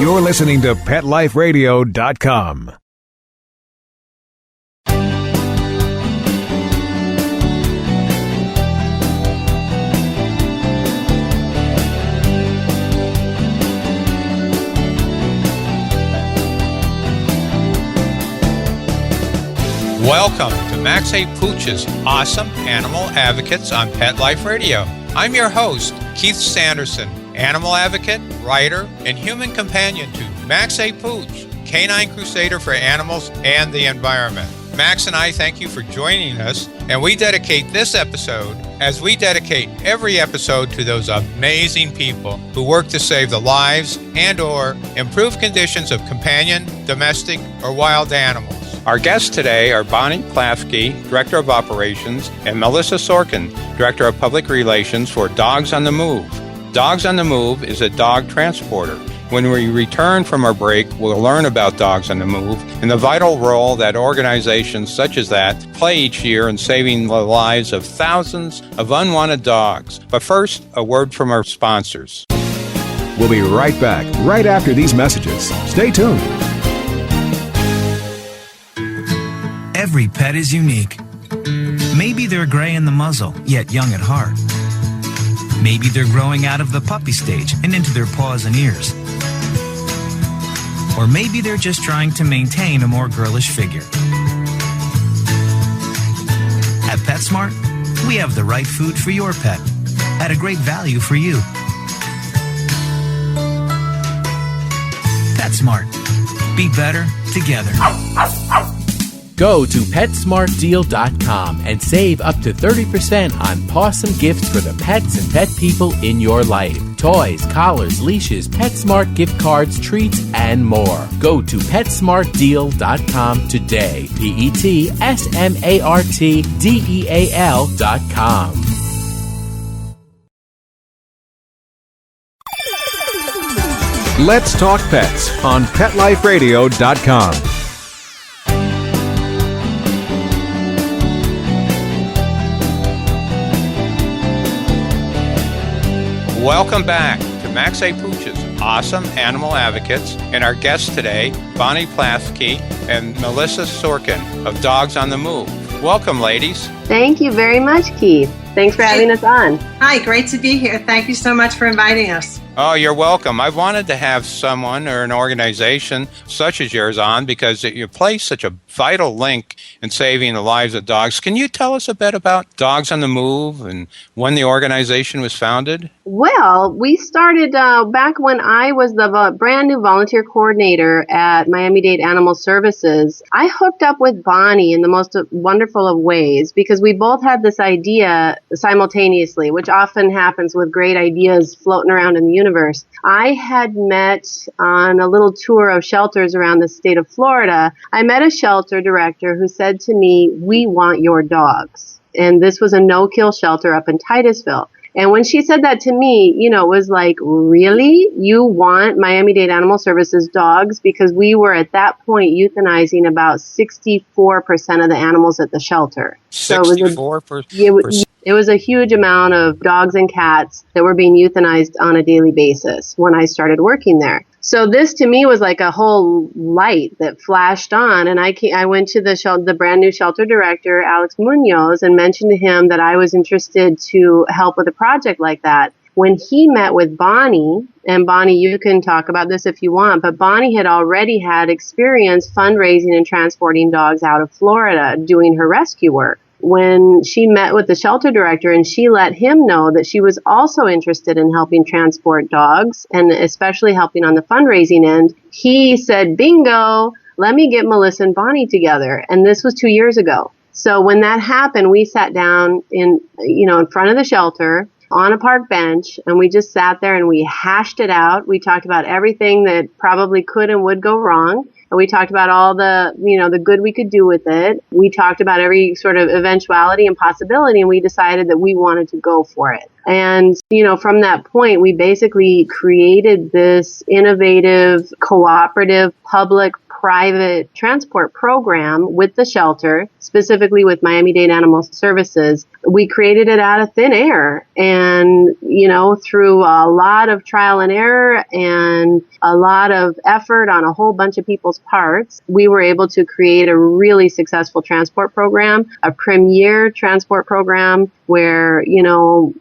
You're listening to PetLifeRadio.com. Welcome to Max A. Pooch's Awesome Animal Advocates on Pet Life Radio. I'm your host, Keith Sanderson, animal advocate, writer, and human companion to Max A. Pooch, canine crusader for animals and the environment. Max and I thank you for joining us, and we dedicate this episode, as we dedicate every episode, to those amazing people who work to save the lives and/or improve conditions of companion, domestic, or wild animals. Our guests today are Bonnie Plafke, Director of Operations, and Melissa Sorkin, Director of Public Relations for Dogs on the Move. Dogs on the Move is a dog transporter. When we return from our break, we'll learn about Dogs on the Move and the vital role that organizations such as that play each year in saving the lives of thousands of unwanted dogs. But first, a word from our sponsors. We'll be right back, right after these messages. Stay tuned. Every pet is unique. Maybe they're gray in the muzzle, yet young at heart. Maybe they're growing out of the puppy stage and into their paws and ears. Or maybe they're just trying to maintain a more girlish figure. At PetSmart, we have the right food for your pet at a great value for you. PetSmart. Be better together. Go to PetSmartDeal.com and save up to 30% on awesome gifts for the pets and pet people in your life. Toys, collars, leashes, PetSmart gift cards, treats, and more. Go to PetSmartDeal.com today. PetSmartDeal.com. Let's talk pets on PetLifeRadio.com. Welcome back to Max A. Pooch's Awesome Animal Advocates, and our guests today, Bonnie Plafke and Melissa Sorkin of Dogs on the Move. Welcome, ladies. Thank you very much, Keith. Thanks for having us on. Hi, great to be here. Thank you so much for inviting us. Oh, you're welcome. I wanted to have someone or an organization such as yours on because you play such a vital link in saving the lives of dogs. Can you tell us a bit about Dogs on the Move and when the organization was founded? Well, we started back when I was the brand new volunteer coordinator at Miami-Dade Animal Services. I hooked up with Bonnie in the most wonderful of ways because we both had this idea simultaneously, which often happens with great ideas floating around in the universe. I had met on a little tour of shelters around the state of Florida. I met a shelter director who said to me, "We want your dogs." And this was a no-kill shelter up in Titusville. And when she said that to me, it was like, really? You want Miami-Dade Animal Services dogs? Because we were at that point euthanizing about 64% of the animals at the shelter. 64%? It was a huge amount of dogs and cats that were being euthanized on a daily basis when I started working there. So this to me was like a whole light that flashed on, and I went to the brand new shelter director, Alex Munoz, and mentioned to him that I was interested to help with a project like that. When he met with Bonnie, and Bonnie, you can talk about this if you want, but Bonnie had already had experience fundraising and transporting dogs out of Florida doing her rescue work. When she met with the shelter director and she let him know that she was also interested in helping transport dogs and especially helping on the fundraising end, he said, bingo, let me get Melissa and Bonnie together. And this was 2 years ago. So when that happened, we sat down in front of the shelter on a park bench, and we just sat there and we hashed it out. We talked about everything that probably could and would go wrong. And we talked about all the good we could do with it. We talked about every sort of eventuality and possibility, and we decided that we wanted to go for it. And, from that point, we basically created this innovative, cooperative, public private transport program with the shelter, specifically with Miami-Dade Animal Services. We created it out of thin air, and, through a lot of trial and error and a lot of effort on a whole bunch of people's parts, we were able to create a really successful transport program, a premier transport program where,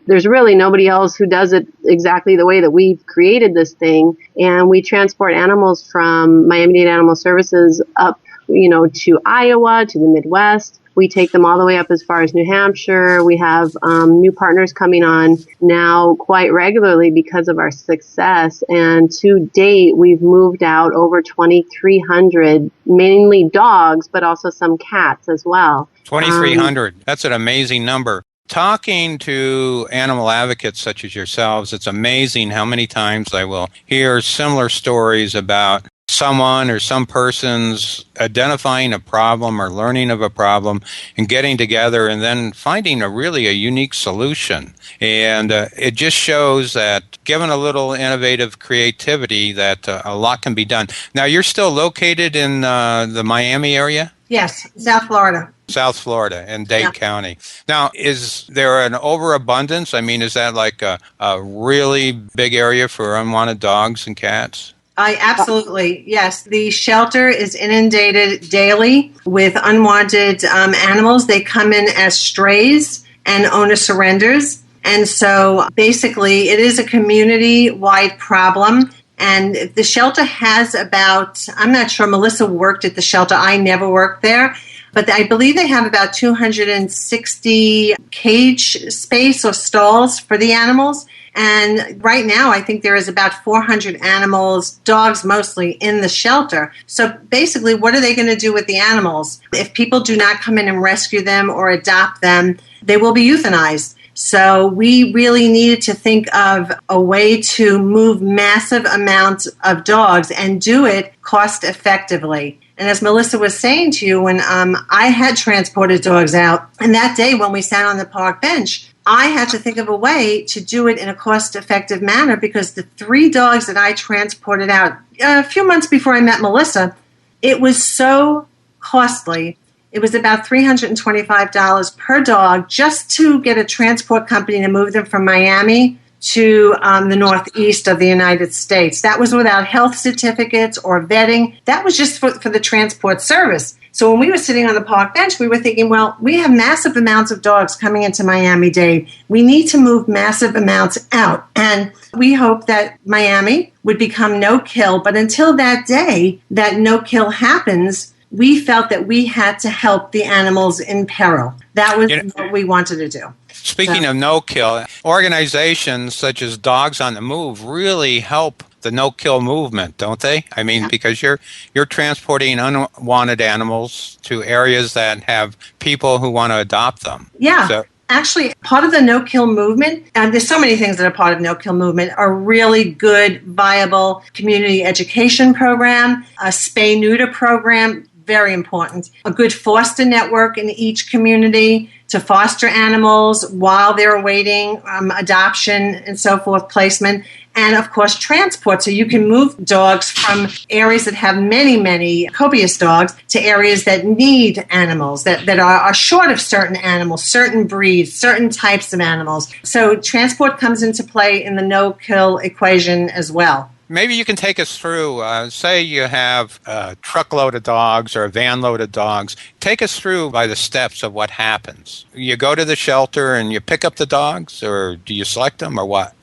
there's really nobody else who does it exactly the way that we've created this thing. And we transport animals from Miami-Dade Animal Services up, to Iowa, to the Midwest. We take them all the way up as far as New Hampshire. We have new partners coming on now quite regularly because of our success. And to date, we've moved out over 2,300, mainly dogs, but also some cats as well. 2,300. That's an amazing number. Talking to animal advocates such as yourselves, it's amazing how many times I will hear similar stories about someone or some person's identifying a problem or learning of a problem and getting together and then finding a unique solution. And it just shows that given a little innovative creativity that a lot can be done. Now, you're still located in the Miami area? Yes, South Florida. South Florida in Dade County. Now, is there an overabundance? I mean, is that like a really big area for unwanted dogs and cats? Absolutely, yes. The shelter is inundated daily with unwanted animals. They come in as strays and owner surrenders. And so basically it is a community-wide problem. And the shelter has about, I'm not sure, Melissa worked at the shelter. I never worked there. But I believe they have about 260 cage space or stalls for the animals. And right now, I think there is about 400 animals, dogs mostly, in the shelter. So basically, what are they going to do with the animals? If people do not come in and rescue them or adopt them, they will be euthanized. So we really needed to think of a way to move massive amounts of dogs and do it cost effectively. And as Melissa was saying to you, when I had transported dogs out, and that day when we sat on the park bench, I had to think of a way to do it in a cost-effective manner because the 3 dogs that I transported out a few months before I met Melissa, it was so costly. It was about $325 per dog just to get a transport company to move them from Miami to the northeast of the United States. That was without health certificates or vetting. That was just for the transport service. So when we were sitting on the park bench, we were thinking, well, we have massive amounts of dogs coming into Miami-Dade. We need to move massive amounts out. And we hope that Miami would become no-kill. But until that day, that no-kill happens, we felt that we had to help the animals in peril. That was what we wanted to do. Speaking of no-kill, organizations such as Dogs on the Move really help the no-kill movement, don't they? I mean, because you're transporting unwanted animals to areas that have people who want to adopt them. Yeah. So, actually, part of the no-kill movement, and there's so many things that are part of no-kill movement, a really good, viable community education program, a spay-neuter program, very important, a good foster network in each community to foster animals while they're awaiting adoption and so forth, placement, and of course transport. So you can move dogs from areas that have many copious dogs to areas that need animals, that are short of certain animals, certain breeds, certain types of animals. So transport comes into play in the no-kill equation as well. Maybe you can take us through, say you have a truckload of dogs or a van load of dogs. Take us through by the steps of what happens. You go to the shelter and you pick up the dogs, or do you select them, or what?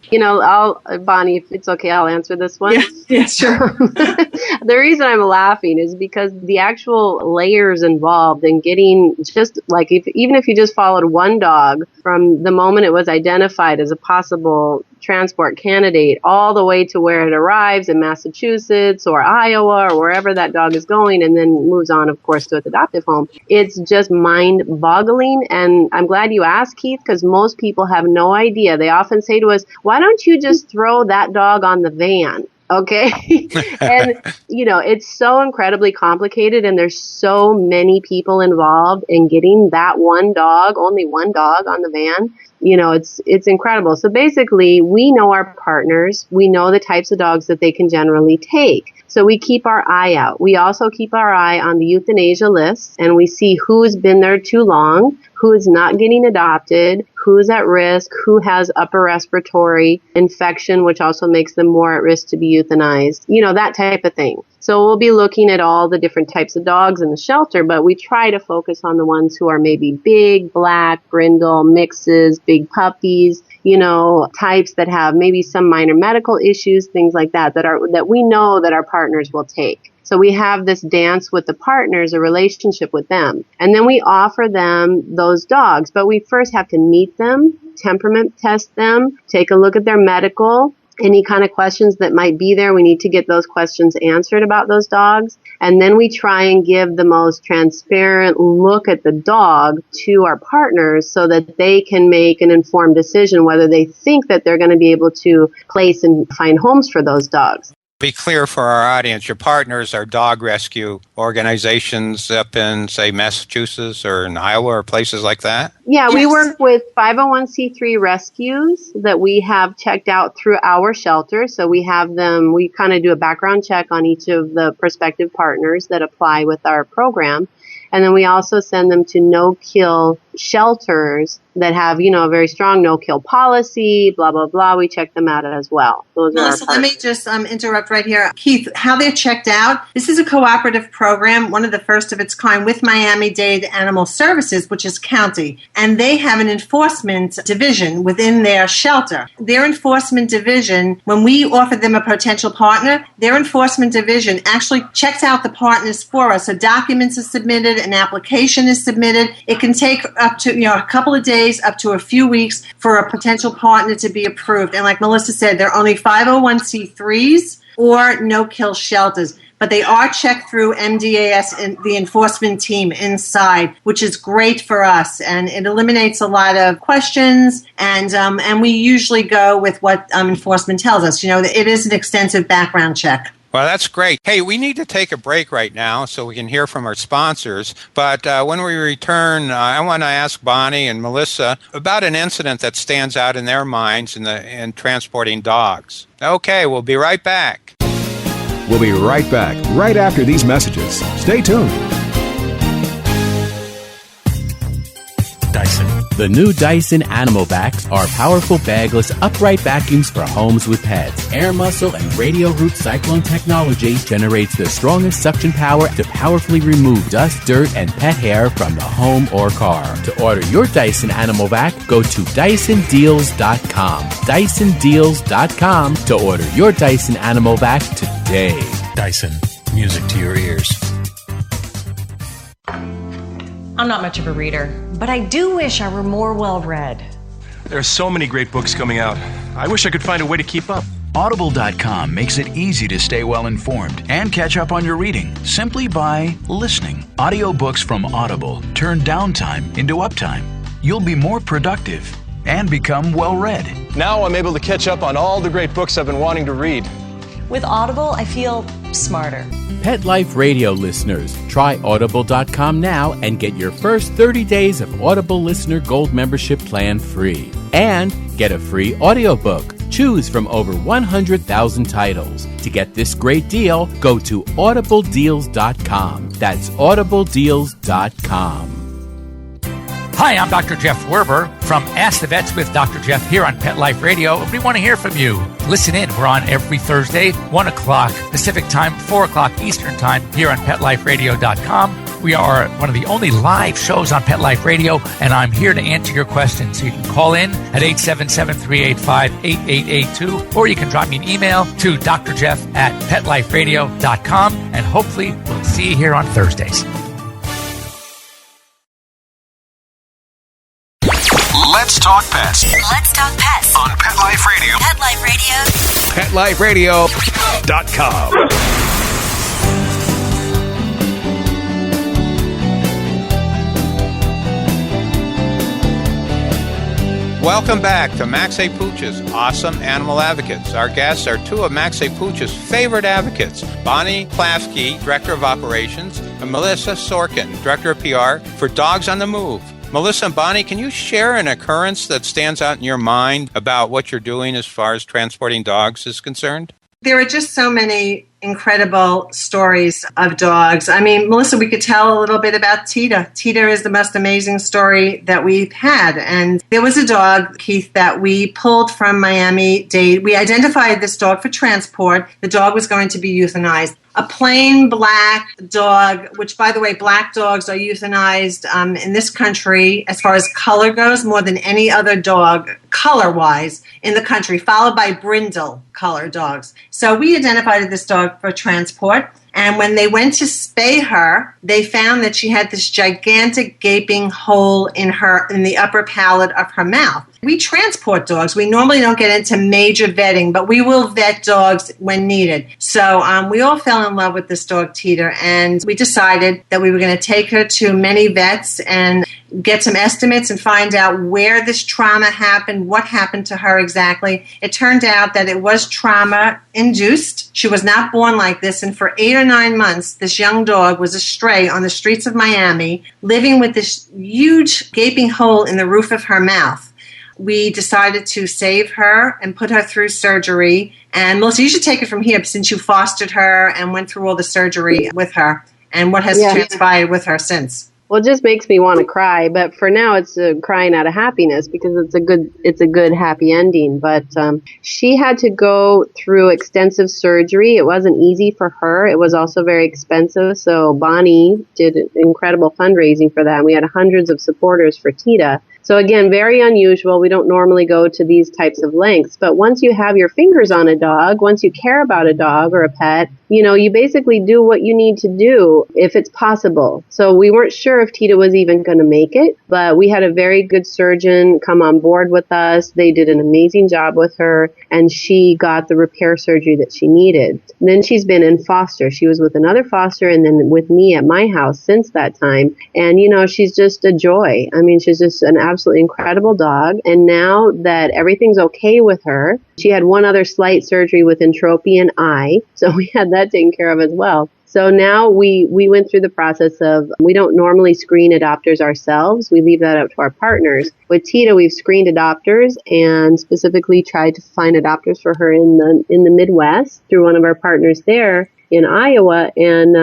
Bonnie, if it's okay, I'll answer this one. Yeah, sure. The reason I'm laughing is because the actual layers involved in getting just like, even if you just followed one dog from the moment it was identified as a possible transport candidate all the way to where it arrives in Massachusetts or Iowa or wherever that dog is going and then moves on, of course, to its adoptive home. It's just mind-boggling. And I'm glad you asked, Keith, because most people have no idea. They often say to us, why don't you just throw that dog on the van? Okay. And, it's so incredibly complicated, and there's so many people involved in getting that one dog, only one dog on the van. It's incredible. So basically, we know our partners. We know the types of dogs that they can generally take. So we keep our eye out. We also keep our eye on the euthanasia list, and we see who's been there too long, who is not getting adopted, who's at risk, who has upper respiratory infection, which also makes them more at risk to be euthanized, that type of thing. So we'll be looking at all the different types of dogs in the shelter, but we try to focus on the ones who are maybe big, black, brindle, mixes, big puppies, types that have maybe some minor medical issues, things like that we know that our partners will take. So we have this dance with the partners, a relationship with them. And then we offer them those dogs, but we first have to meet them, temperament test them, take a look at their medical, any kind of questions that might be there. We need to get those questions answered about those dogs. And then we try and give the most transparent look at the dog to our partners so that they can make an informed decision whether they think that they're going to be able to place and find homes for those dogs. Be clear for our audience, your partners are dog rescue organizations up in, say, Massachusetts or in Iowa or places like that? Yeah, Yes. We work with 501c3 rescues that we have checked out through our shelter. So we have them, we kind of do a background check on each of the prospective partners that apply with our program. And then we also send them to no-kill shelters that have, a very strong no-kill policy, blah, blah, blah. We check them out as well. Those Melissa, are our let me just interrupt right here. Keith, how they're checked out, this is a cooperative program, one of the first of its kind with Miami-Dade Animal Services, which is county. And they have an enforcement division within their shelter. Their enforcement division, when we offer them a potential partner, their enforcement division actually checks out the partners for us. So documents are submitted, an application is submitted. It can take up to, a couple of days, up to a few weeks for a potential partner to be approved. And like Melissa said, they're only 501c3s or no-kill shelters. But they are checked through MDAS and the enforcement team inside, which is great for us. And it eliminates a lot of questions. And we usually go with what enforcement tells us. It is an extensive background check. Well, that's great. Hey, we need to take a break right now so we can hear from our sponsors. But when we return, I want to ask Bonnie and Melissa about an incident that stands out in their minds in transporting dogs. Okay, we'll be right back. We'll be right back, right after these messages. Stay tuned. Dyson. The new Dyson Animal Vacs are powerful bagless upright vacuums for homes with pets. Air muscle and radio root cyclone technology generates the strongest suction power to powerfully remove dust, dirt, and pet hair from the home or car. To order your Dyson Animal Vac, go to DysonDeals.com. DysonDeals.com to order your Dyson Animal Vac today. Dyson. Music to your ears. I'm not much of a reader, but I do wish I were more well-read. There are so many great books coming out. I wish I could find a way to keep up. Audible.com makes it easy to stay well informed and catch up on your reading simply by listening. Audiobooks from Audible turn downtime into uptime. You'll be more productive and become well-read. Now I'm able to catch up on all the great books I've been wanting to read. With Audible, I feel smarter. Pet Life Radio listeners, try Audible.com now and get your first 30 days of Audible Listener Gold membership plan free. And get a free audiobook. Choose from over 100,000 titles. To get this great deal, go to audibledeals.com. That's audibledeals.com. Hi, I'm Dr. Jeff Werber from Ask the Vets with Dr. Jeff here on Pet Life Radio. We want to hear from you. Listen in. We're on every Thursday, 1 o'clock Pacific Time, 4 o'clock Eastern Time here on PetLifeRadio.com. We are one of the only live shows on Pet Life Radio, and I'm here to answer your questions. So you can call in at 877-385-8882, or you can drop me an email to drjeff@PetLifeRadio.com, and hopefully we'll see you here on Thursdays. Let's talk pets. Let's talk pets On Pet Life Radio. Pet Life Radio. PetLifeRadio.com. Welcome back to Max A. Pooch's Awesome Animal Advocates. Our guests are two of Max A. Pooch's favorite advocates, Bonnie Klafke, Director of Operations, and Melissa Sorkin, Director of PR for Dogs on the Move. Melissa and Bonnie, can you share an occurrence that stands out in your mind about what you're doing as far as transporting dogs is concerned? There are just so many incredible stories of dogs. I mean, Melissa, we could tell a little bit about Tita. Tita is the most amazing story that we've had. And there was a dog, Keith, that we pulled from Miami-Dade. We identified this dog for transport. The dog was going to be euthanized. A plain black dog, which, by the way, black dogs are euthanized in this country, as far as color goes, more than any other dog, color-wise, in the country, followed by brindle color dogs. So we identified this dog for transport. And when they went to spay her, they found that she had this gigantic gaping hole in the upper palate of her mouth. We transport dogs. We normally don't get into major vetting, but we will vet dogs when needed. So we all fell in love with this dog, Tita, and we decided that we were going to take her to many vets and get some estimates and find out where this trauma happened, what happened to her exactly. It turned out that it was trauma-induced. She was not born like this, and for 8 or 9 months, this young dog was a stray on the streets of Miami, living with this huge gaping hole in the roof of her mouth. We decided to save her and put her through surgery. And Melissa, you should take it from here since you fostered her and went through all the surgery with her and what has transpired with her since. Well, it just makes me want to cry, but for now it's crying out of happiness because it's a good happy ending. But she had to go through extensive surgery. It wasn't easy for her. It was also very expensive. So Bonnie did incredible fundraising for that. And we had hundreds of supporters for Tita. So again, very unusual. We don't normally go to these types of lengths. But once you have your fingers on a dog, once you care about a dog or a pet, you basically do what you need to do if it's possible. So we weren't sure if Tita was even going to make it, but we had a very good surgeon come on board with us. They did an amazing job with her, and she got the repair surgery that she needed. And then she's been in foster. She was with another foster and then with me at my house since that time. And, she's just a joy. I mean, she's just an absolutely incredible dog. And now that everything's okay with her, she had one other slight surgery with entropian eye. So we had that taken care of as well. So now we went through the process of, we don't normally screen adopters ourselves. We leave that up to our partners. With Tita, we've screened adopters and specifically tried to find adopters for her in the Midwest through one of our partners there in Iowa. And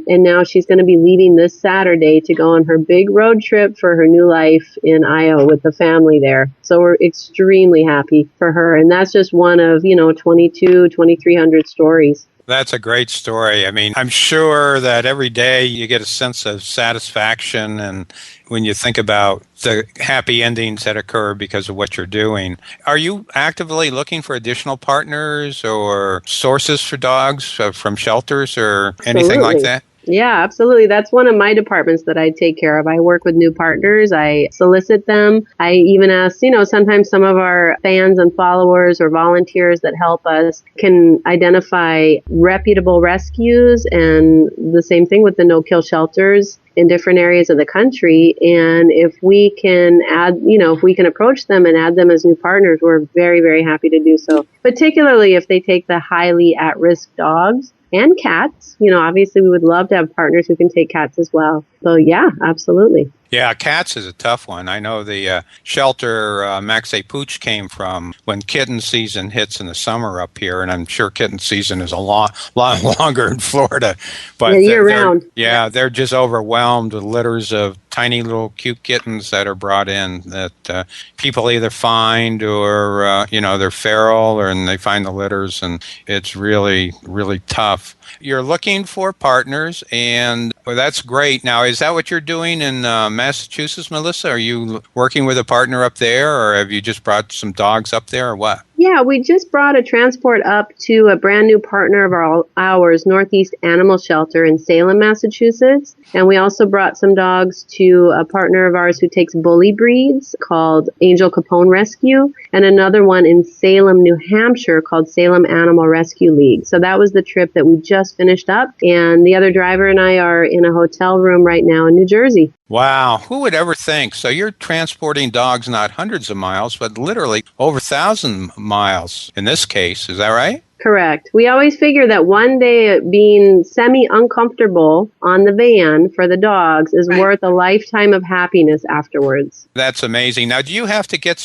now she's going to be leaving this Saturday to go on her big road trip for her new life in Iowa with the family there. So we're extremely happy for her. And that's just one of, 2,300 stories. That's a great story. I mean, I'm sure that every day you get a sense of satisfaction, and when you think about the happy endings that occur because of what you're doing. Are you actively looking for additional partners or sources for dogs from shelters or anything like that? Yeah, absolutely. That's one of my departments that I take care of. I work with new partners. I solicit them. I even ask, sometimes some of our fans and followers or volunteers that help us can identify reputable rescues, and the same thing with the no-kill shelters in different areas of the country. And if we can add, if we can approach them and add them as new partners, we're very, very happy to do so, particularly if they take the highly at-risk dogs and cats. Obviously we would love to have partners who can take cats as well. So yeah, absolutely. Yeah, cats is a tough one. I know the shelter Max A. Pooch came from when kitten season hits in the summer up here, and I'm sure kitten season is a lot longer in Florida. But year-round. Yeah, they're just overwhelmed with litters of tiny little cute kittens that are brought in that people either find or, they're feral and they find the litters, and it's really, really tough. You're looking for partners, and that's great. Now, is that what you're doing in Massachusetts, Melissa? Are you working with a partner up there, or have you just brought some dogs up there, or what? Yeah, we just brought a transport up to a brand new partner of ours, Northeast Animal Shelter in Salem, Massachusetts. And we also brought some dogs to a partner of ours who takes bully breeds called Angel Capone Rescue, and another one in Salem, New Hampshire called Salem Animal Rescue League. So that was the trip that we just finished up. And the other driver and I are in a hotel room right now in New Jersey. Wow, who would ever think? So you're transporting dogs not hundreds of miles, but literally over 1,000 miles in this case. Is that right? Correct. We always figure that one day being semi-uncomfortable on the van for the dogs is worth a lifetime of happiness afterwards. That's amazing. Now, do you have to get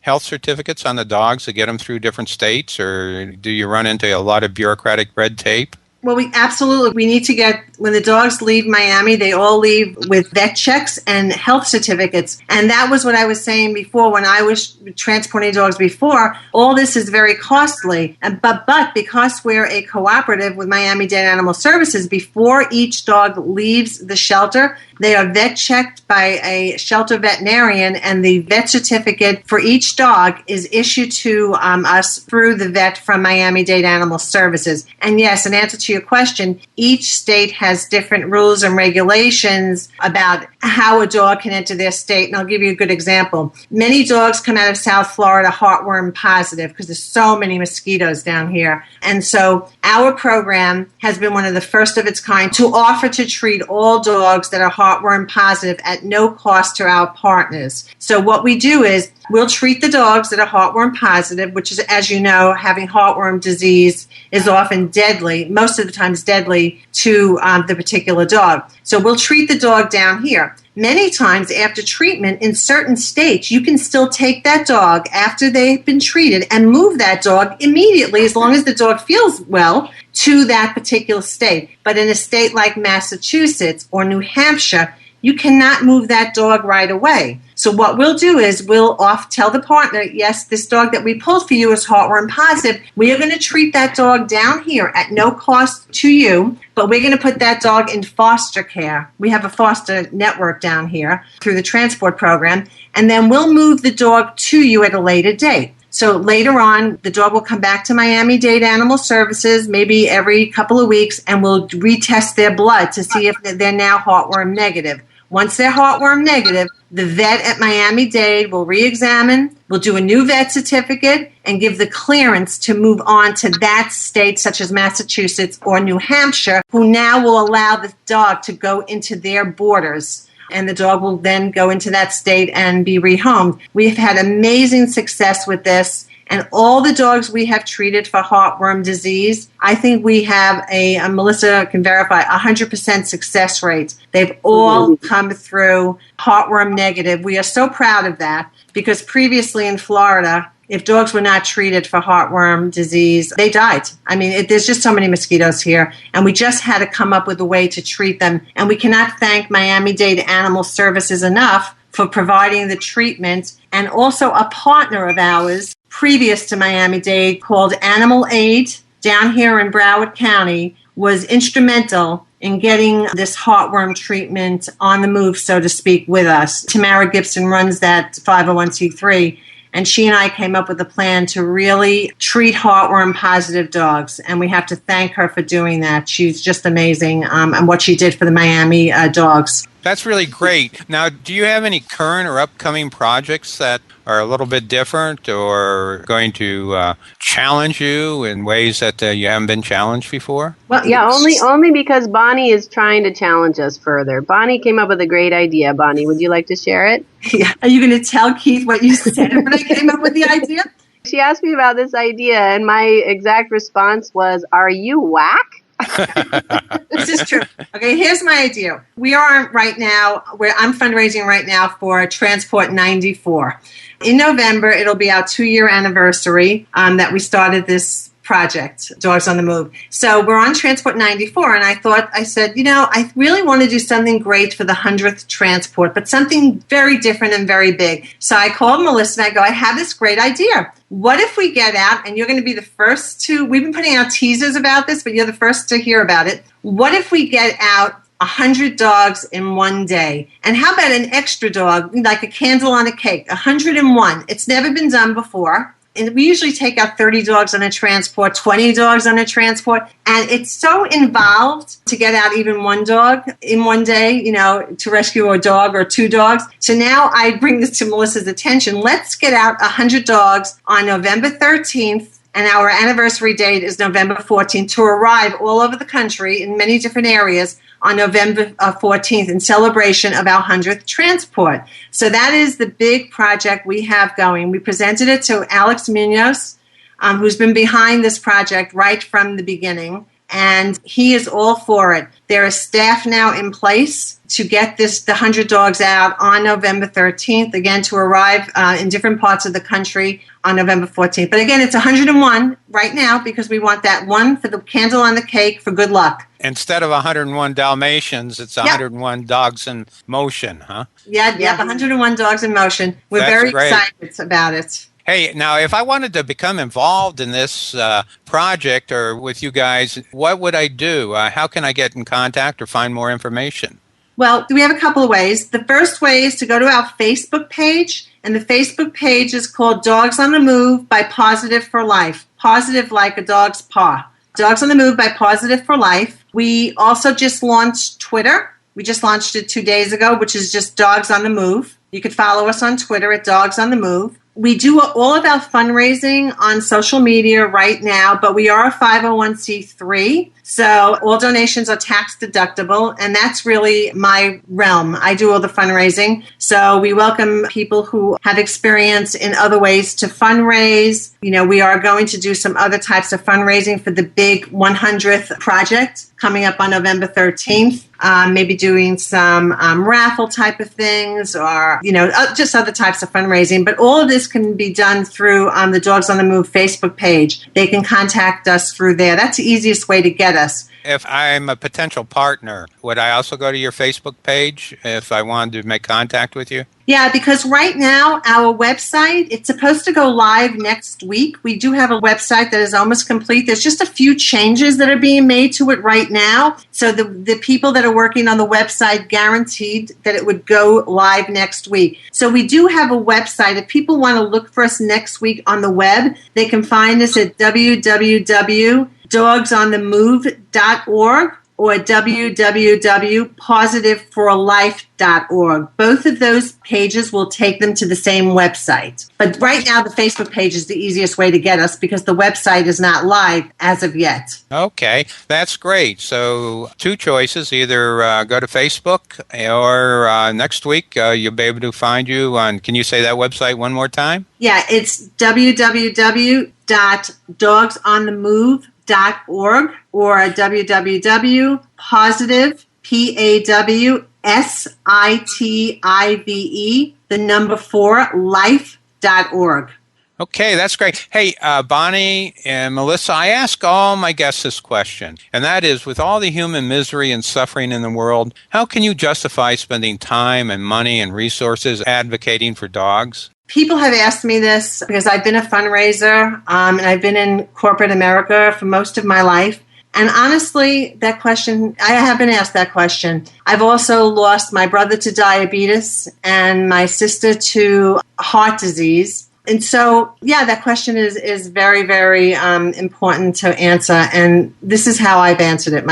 health certificates on the dogs to get them through different states, or do you run into a lot of bureaucratic red tape? Well, we need to get, when the dogs leave Miami, they all leave with vet checks and health certificates. And that was what I was saying before when I was transporting dogs before. All this is very costly. But because we're a cooperative with Miami-Dade Animal Services, before each dog leaves the shelter, they are vet checked by a shelter veterinarian, and the vet certificate for each dog is issued to us through the vet from Miami-Dade Animal Services. And yes, in answer to your question, each state has different rules and regulations about how a dog can enter their state. And I'll give you a good example. Many dogs come out of South Florida heartworm positive because there's so many mosquitoes down here. And so our program has been one of the first of its kind to offer to treat all dogs that are heartworm positive at no cost to our partners. So what we do is we'll treat the dogs that are heartworm positive, which is, as you know, having heartworm disease is often deadly, most of the times deadly to the particular dog. So we'll treat the dog down here. Many times after treatment in certain states, you can still take that dog after they've been treated and move that dog immediately, as long as the dog feels well, to that particular state. But in a state like Massachusetts or New Hampshire, you cannot move that dog right away. So what we'll do is we'll tell the partner, yes, this dog that we pulled for you is heartworm positive. We are going to treat that dog down here at no cost to you, but we're going to put that dog in foster care. We have a foster network down here through the transport program, and then we'll move the dog to you at a later date. So later on, the dog will come back to Miami-Dade Animal Services, maybe every couple of weeks, and we'll retest their blood to see if they're now heartworm negative. Once they're heartworm negative, the vet at Miami-Dade will re-examine, will do a new vet certificate, and give the clearance to move on to that state, such as Massachusetts or New Hampshire, who now will allow the dog to go into their borders. And the dog will then go into that state and be rehomed. We've had amazing success with this. And all the dogs we have treated for heartworm disease, I think we have Melissa can verify, 100% success rate. They've all come through heartworm negative. We are so proud of that because previously in Florida, if dogs were not treated for heartworm disease, they died. I mean, there's just so many mosquitoes here, and we just had to come up with a way to treat them. And we cannot thank Miami-Dade Animal Services enough for providing the treatment, and also a partner of ours previous to Miami-Dade called Animal Aid down here in Broward County was instrumental in getting this heartworm treatment on the move, so to speak, with us. Tamara Gibson runs that 501c3, and she and I came up with a plan to really treat heartworm positive dogs, and we have to thank her for doing that. She's just amazing, and what she did for the Miami dogs. That's really great. Now, do you have any current or upcoming projects that are a little bit different or going to challenge you in ways that you haven't been challenged before? Well, yeah, only because Bonnie is trying to challenge us further. Bonnie came up with a great idea. Bonnie, would you like to share it? Yeah. Are you going to tell Keith what you said when I came up with the idea? She asked me about this idea, and my exact response was, "Are you whack?" This is true. Okay, here's my idea. We are right now, I'm fundraising right now for Transport 94. In November, it'll be our 2-year anniversary that we started this project, Dogs on the Move. So we're on Transport 94, and I said, I really want to do something great for the 100th transport, but something very different and very big. So I called Melissa and I go, I have this great idea. What if we get out, and you're going to be the first to, we've been putting out teasers about this, but you're the first to hear about it. What if we get out 100 dogs in one day? And how about an extra dog, like a candle on a cake, 101? It's never been done before. And we usually take out 30 dogs on a transport, 20 dogs on a transport. And it's so involved to get out even one dog in one day, to rescue a dog or 2 dogs. So now I bring this to Melissa's attention. Let's get out 100 dogs on November 13th. And our anniversary date is November 14th to arrive all over the country in many different areas on November 14th in celebration of our 100th transport. So that is the big project we have going. We presented it to Alex Munoz, who's been behind this project right from the beginning, and he is all for it. There is staff now in place to get the 100 dogs out on November 13th, again, to arrive in different parts of the country on November 14th. But again, it's 101 right now because we want that one for the candle on the cake for good luck. Instead of 101 Dalmatians, it's 101 dogs in motion, huh? Yeah, 101 dogs in motion. We're very excited about it. Hey, now, if I wanted to become involved in this project or with you guys, what would I do? How can I get in contact or find more information? Well, we have a couple of ways. The first way is to go to our Facebook page, and the Facebook page is called Dogs on the Move by Positive for Life. Positive like a dog's paw. Dogs on the Move by Positive for Life. We also just launched Twitter. We just launched it 2 days ago, which is just Dogs on the Move. You could follow us on Twitter at Dogs on the Move. We do all of our fundraising on social media right now, but we are a 501c3, so all donations are tax deductible, and that's really my realm. I do all the fundraising, so we welcome people who have experience in other ways to fundraise. You know, we are going to do some other types of fundraising for the big 100th project coming up on November 13th. Maybe doing some raffle type of things or, just other types of fundraising. But all of this can be done through the Dogs on the Move Facebook page. They can contact us through there. That's the easiest way to get us. If I'm a potential partner, would I also go to your Facebook page if I wanted to make contact with you? Yeah, because right now our website, it's supposed to go live next week. We do have a website that is almost complete. There's just a few changes that are being made to it right now. So the people that are working on the website guaranteed that it would go live next week. So we do have a website. If people want to look for us next week on the web, they can find us at www.dogsonthemove.org or www.positiveforlife.org. Both of those pages will take them to the same website. But right now, the Facebook page is the easiest way to get us because the website is not live as of yet. Okay, that's great. So 2 choices, either go to Facebook or next week you'll be able to find you on, can you say that website one more time? Yeah, it's www.dogsonthemove.org or www.positive, PAWSITIVE, 4life.org. Okay, that's great. Hey, Bonnie and Melissa, I ask all my guests this question, and that is, with all the human misery and suffering in the world, how can you justify spending time and money and resources advocating for dogs? People have asked me this because I've been a fundraiser and I've been in corporate America for most of my life. And honestly, that question, I have been asked that question. I've also lost my brother to diabetes and my sister to heart disease. And so, that question is very, very important to answer. And this is how I've answered it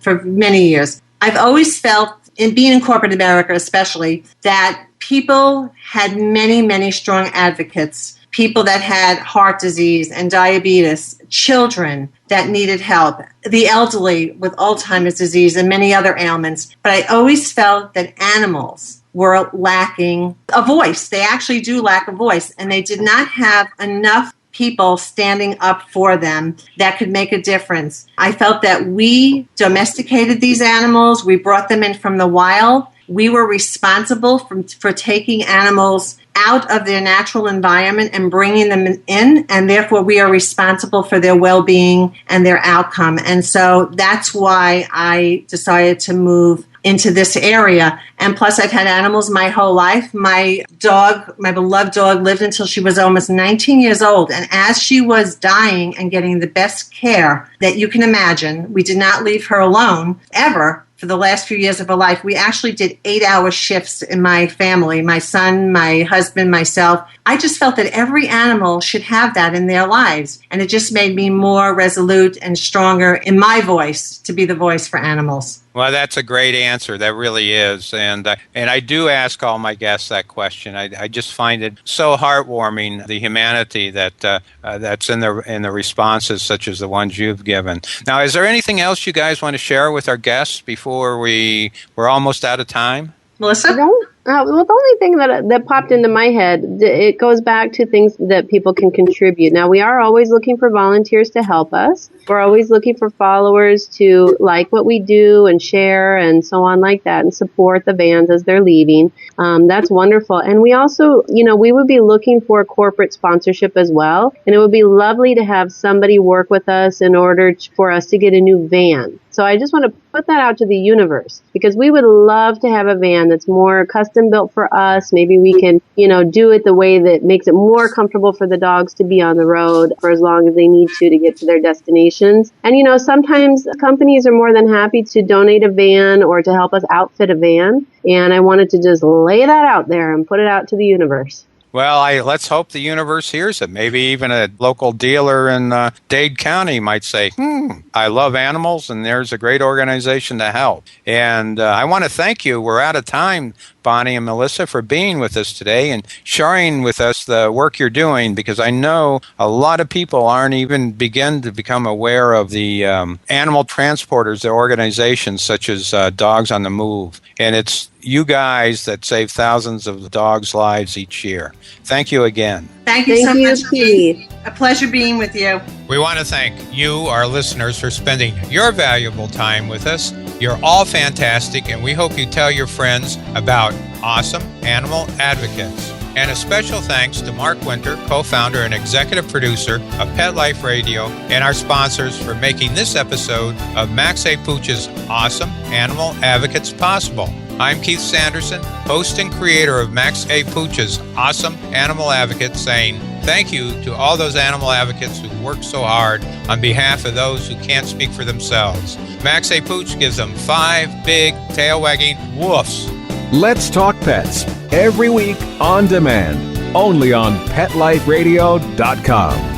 for many years. I've always felt, in being in corporate America especially, that people had many, many strong advocates, people that had heart disease and diabetes, children that needed help, the elderly with Alzheimer's disease and many other ailments. But I always felt that animals were lacking a voice. They actually do lack a voice, and they did not have enough people standing up for them that could make a difference. I felt that we domesticated these animals. We brought them in from the wild. We were responsible for taking animals out of their natural environment and bringing them in, and therefore we are responsible for their well-being and their outcome. And so that's why I decided to move into this area. And plus, I've had animals my whole life. My dog, my beloved dog, lived until she was almost 19 years old. And as she was dying and getting the best care that you can imagine, we did not leave her alone ever. For the last few years of her life, we actually did 8-hour shifts in my family, my son, my husband, myself. I just felt that every animal should have that in their lives. And it just made me more resolute and stronger in my voice to be the voice for animals. Well, that's a great answer. That really is, and I do ask all my guests that question. I just find it so heartwarming, the humanity that's in the responses, such as the ones you've given. Now, is there anything else you guys want to share with our guests before we're almost out of time? Melissa? Well, the only thing that popped into my head, it goes back to things that people can contribute. Now, we are always looking for volunteers to help us. We're always looking for followers to like what we do and share and so on like that and support the vans as they're leaving. That's wonderful. And we also, we would be looking for corporate sponsorship as well. And it would be lovely to have somebody work with us in order for us to get a new van. So I just want to put that out to the universe because we would love to have a van that's more custom built for us. Maybe we can, do it the way that makes it more comfortable for the dogs to be on the road for as long as they need to get to their destinations. And, sometimes companies are more than happy to donate a van or to help us outfit a van. And I wanted to just lay that out there and put it out to the universe. Well, let's hope the universe hears it. Maybe even a local dealer in Dade County might say, I love animals, and there's a great organization to help. And I want to thank you. We're out of time, Bonnie and Melissa, for being with us today and sharing with us the work you're doing, because I know a lot of people aren't even begin to become aware of the animal transporters, the organizations such as Dogs on the Move. And it's you guys that save thousands of dogs' lives each year. Thank you again. Thank you so much, Keith. A pleasure being with you. We want to thank you, our listeners, for spending your valuable time with us. You're all fantastic, and we hope you tell your friends about Awesome Animal Advocates. And a special thanks to Mark Winter, co-founder and executive producer of Pet Life Radio, and our sponsors for making this episode of Max A. Pooch's Awesome Animal Advocates possible. I'm Keith Sanderson, host and creator of Max A. Pooch's Awesome Animal Advocates, saying thank you to all those animal advocates who work so hard on behalf of those who can't speak for themselves. Max A. Pooch gives them 5 big, tail-wagging woofs. Let's Talk Pets, every week on demand, only on PetLifeRadio.com.